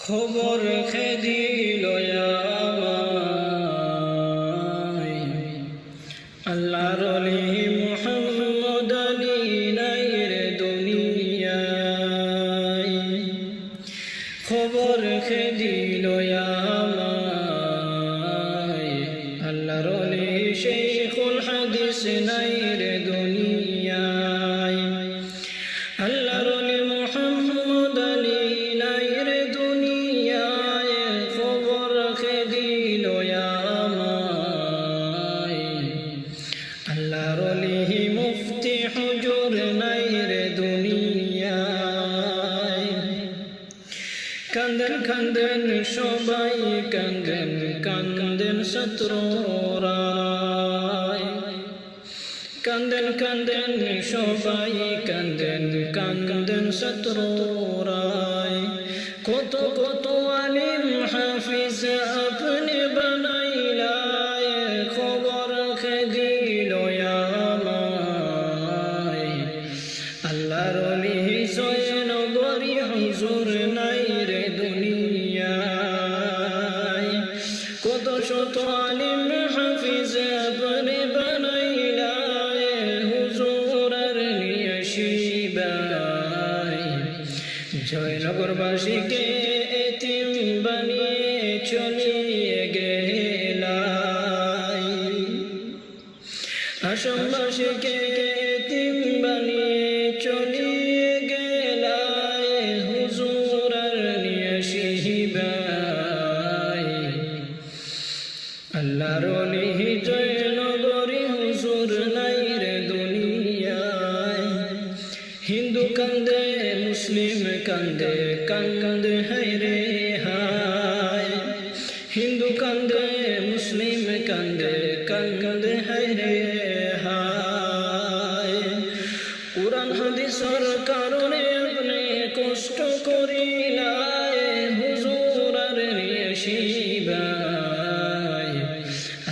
খবর খেদিল আমায় আল্লাহর ওলি মুহাম্মদ আলী নাই রে দুনিয়ায়। খবর খেদিল আমায় আল্লাহর ওলি শেখুল হাদিস নাই রে দুনিয়ায়। আল্লাহর ওলি মুহাম্মদ আলী নাই রে দুনিয়ায়। খবর খেদিল আমায় আল্লাহর ওলি মুফতি হুজুর নাই রে দুনিয়ায়। কান্দেন কান্দেন সবাই কান্দেন কান্দেন শত্রুরাই। কান্দেন কান্দেন সবাই কান্দেন কান্দেন শত্রুরাই। কত কত আলিম হাফিজ আপনি বানাইলাই। খবর খেদিল আমায় আল্লাহর ওলি জয়নগরী হুজুর নাই রে দুনিয়ায়। কত শত আলিম হাফিজ আপনি বানাইলাই। হুজুর আর নিয়ে শিবাই জয়নগরবাসীকে এতিম বানিয়ে চলিয়ে গেলাই। আসামবাসীকে এতিম বানিয়ে চলিয়ে গেলাই। হুজুর আর নিয়ে শিবাই আল্লাহর ওলি জয়নগরী হুজুর নাই রে দুনিয়ায়। হিন্দু কান্দে মুসলিম কান্দে কান্দে হায় রে হায়। হিন্দু কান্দে মুসলিম কান্দে কান্দে হায় রে হায়। কুরআন হাদিসের কারণে আপনি কষ্ট করিলাই। হুজুর আর নিয়ে শিবাই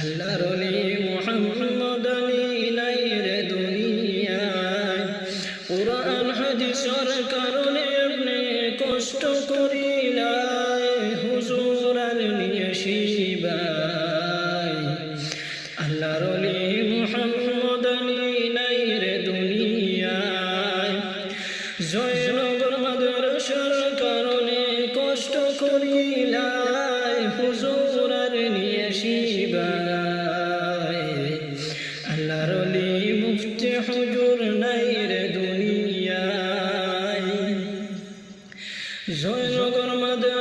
আল্লাহর ওলি মুহাম্মদ আলী নাই রে দুনিয়ায়। কুরআন হাদিসের কারণে আপনি কষ্ট করিলাই। হুজুর আর নিয়ে শিবাই আল্লাহর ওলি মুহাম্মদ আলী নাই রে দুনিয়ায়। জয়নগর মাদ্রাসার কারণে কষ্ট করি